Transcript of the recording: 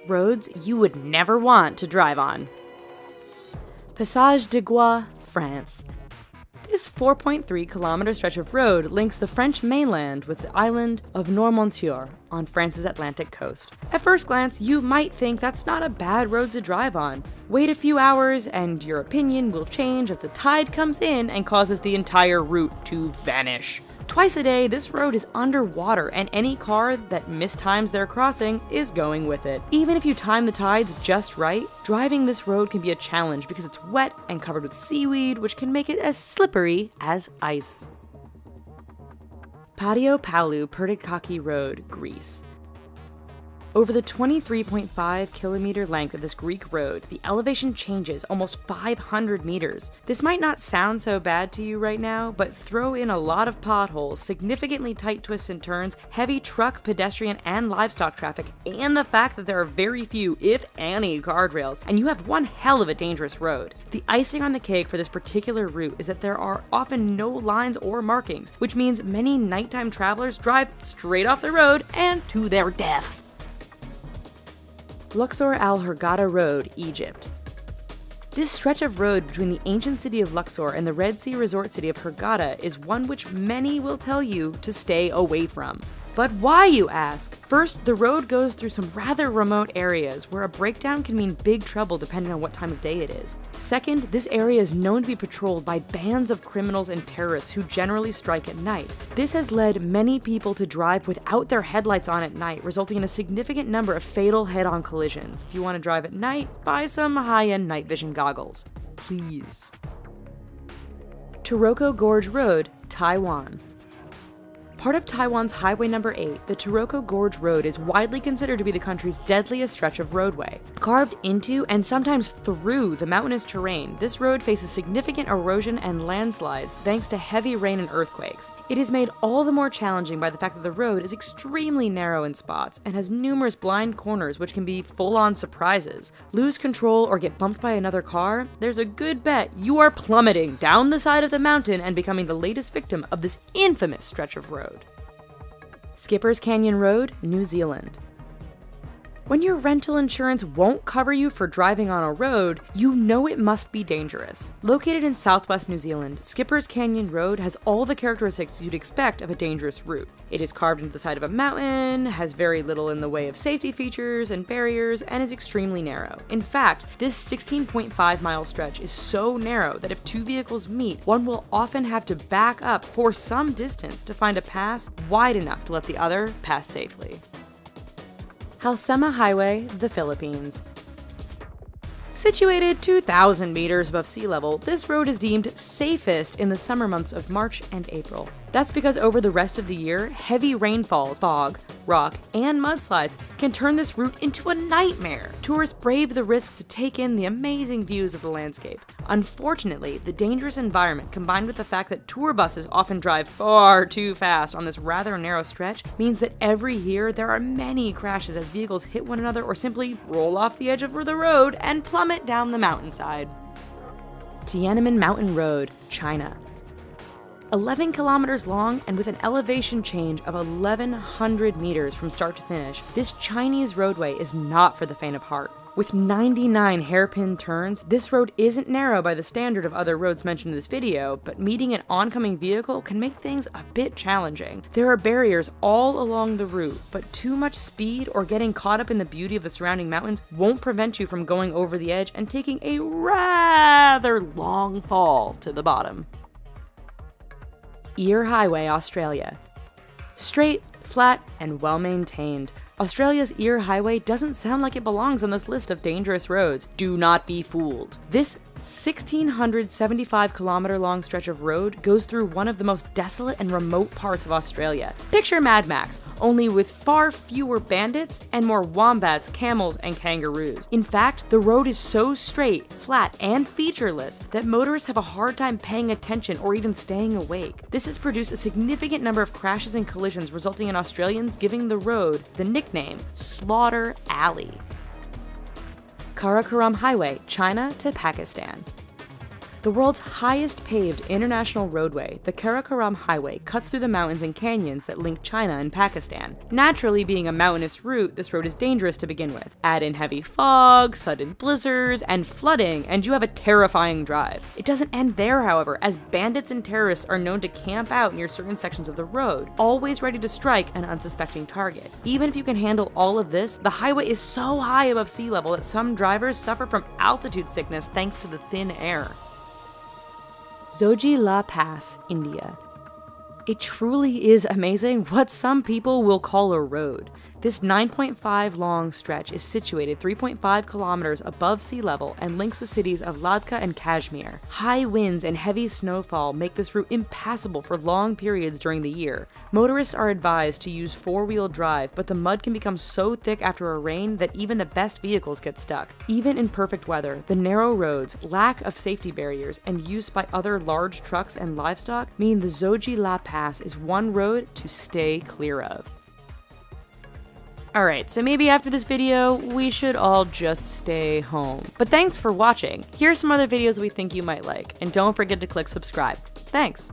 roads you would never want to drive on. Passage de Gois, France. This 4.3-kilometer stretch of road links the French mainland with the island of Noirmoutier on France's Atlantic coast. At first glance, you might think that's not a bad road to drive on. Wait a few hours and your opinion will change as the tide comes in and causes the entire route to vanish. Twice a day, this road is underwater, and any car that mistimes their crossing is going with it. Even if you time the tides just right, driving this road can be a challenge because it's wet and covered with seaweed, which can make it as slippery as ice. Patio Palu Pertikachi Road, Greece. Over the 23.5-kilometer length of this Greek road, the elevation changes almost 500 meters. This might not sound so bad to you right now, but throw in a lot of potholes, significantly tight twists and turns, heavy truck, pedestrian, and livestock traffic, and the fact that there are very few, if any, guardrails, and you have one hell of a dangerous road. The icing on the cake for this particular route is that there are often no lines or markings, which means many nighttime travelers drive straight off the road and to their death. Luxor Al Hurghada Road, Egypt. This stretch of road between the ancient city of Luxor and the Red Sea resort city of Hurghada is one which many will tell you to stay away from. But why, you ask? First, the road goes through some rather remote areas where a breakdown can mean big trouble depending on what time of day it is. Second, this area is known to be patrolled by bands of criminals and terrorists who generally strike at night. This has led many people to drive without their headlights on at night, resulting in a significant number of fatal head-on collisions. If you want to drive at night, buy some high-end night vision goggles. Please. Taroko Gorge Road, Taiwan. Part of Taiwan's Highway No. 8, the Taroko Gorge Road is widely considered to be the country's deadliest stretch of roadway. Carved into and sometimes through the mountainous terrain, this road faces significant erosion and landslides thanks to heavy rain and earthquakes. It is made all the more challenging by the fact that the road is extremely narrow in spots and has numerous blind corners which can be full-on surprises. Lose control or get bumped by another car? There's a good bet you are plummeting down the side of the mountain and becoming the latest victim of this infamous stretch of road. Skipper's Canyon Road, New Zealand. When your rental insurance won't cover you for driving on a road, you know it must be dangerous. Located in southwest New Zealand, Skipper's Canyon Road has all the characteristics you'd expect of a dangerous route. It is carved into the side of a mountain, has very little in the way of safety features and barriers, and is extremely narrow. In fact, this 16.5-mile stretch is so narrow that if two vehicles meet, one will often have to back up for some distance to find a pass wide enough to let the other pass safely. Halsema Highway, the Philippines. Situated 2,000 meters above sea level, this road is deemed safest in the summer months of March and April. That's because over the rest of the year, heavy rainfalls, fog, rock, and mudslides can turn this route into a nightmare. Tourists brave the risk to take in the amazing views of the landscape. Unfortunately, the dangerous environment combined with the fact that tour buses often drive far too fast on this rather narrow stretch means that every year there are many crashes as vehicles hit one another or simply roll off the edge of the road and plummet down the mountainside. Tiananmen Mountain Road, China. 11 kilometers long and with an elevation change of 1,100 meters from start to finish, this Chinese roadway is not for the faint of heart. With 99 hairpin turns, this road isn't narrow by the standard of other roads mentioned in this video, but meeting an oncoming vehicle can make things a bit challenging. There are barriers all along the route, but too much speed or getting caught up in the beauty of the surrounding mountains won't prevent you from going over the edge and taking a rather long fall to the bottom. Eyre Highway, Australia. Straight, flat, and well-maintained, Australia's Eyre Highway doesn't sound like it belongs on this list of dangerous roads. Do not be fooled. This 1,675-kilometer long stretch of road goes through one of the most desolate and remote parts of Australia. Picture Mad Max, only with far fewer bandits and more wombats, camels, and kangaroos. In fact, the road is so straight, flat, and featureless that motorists have a hard time paying attention or even staying awake. This has produced a significant number of crashes and collisions, resulting in Australians giving the road the nickname Slaughter Alley. Karakoram Highway, China to Pakistan. The world's highest paved international roadway, the Karakoram Highway, cuts through the mountains and canyons that link China and Pakistan. Naturally, being a mountainous route, this road is dangerous to begin with. Add in heavy fog, sudden blizzards, and flooding, and you have a terrifying drive. It doesn't end there, however, as bandits and terrorists are known to camp out near certain sections of the road, always ready to strike an unsuspecting target. Even if you can handle all of this, the highway is so high above sea level that some drivers suffer from altitude sickness thanks to the thin air. Zoji-La Pass, India. It truly is amazing what some people will call a road. This 9.5 long stretch is situated 3.5 kilometers above sea level and links the cities of Ladakh and Kashmir. High winds and heavy snowfall make this route impassable for long periods during the year. Motorists are advised to use four-wheel drive, but the mud can become so thick after a rain that even the best vehicles get stuck. Even in perfect weather, the narrow roads, lack of safety barriers, and use by other large trucks and livestock mean the Zoji-La Pass is one road to stay clear of. Alright, so maybe after this video, we should all just stay home. But thanks for watching. Here are some other videos we think you might like, and don't forget to click subscribe. Thanks!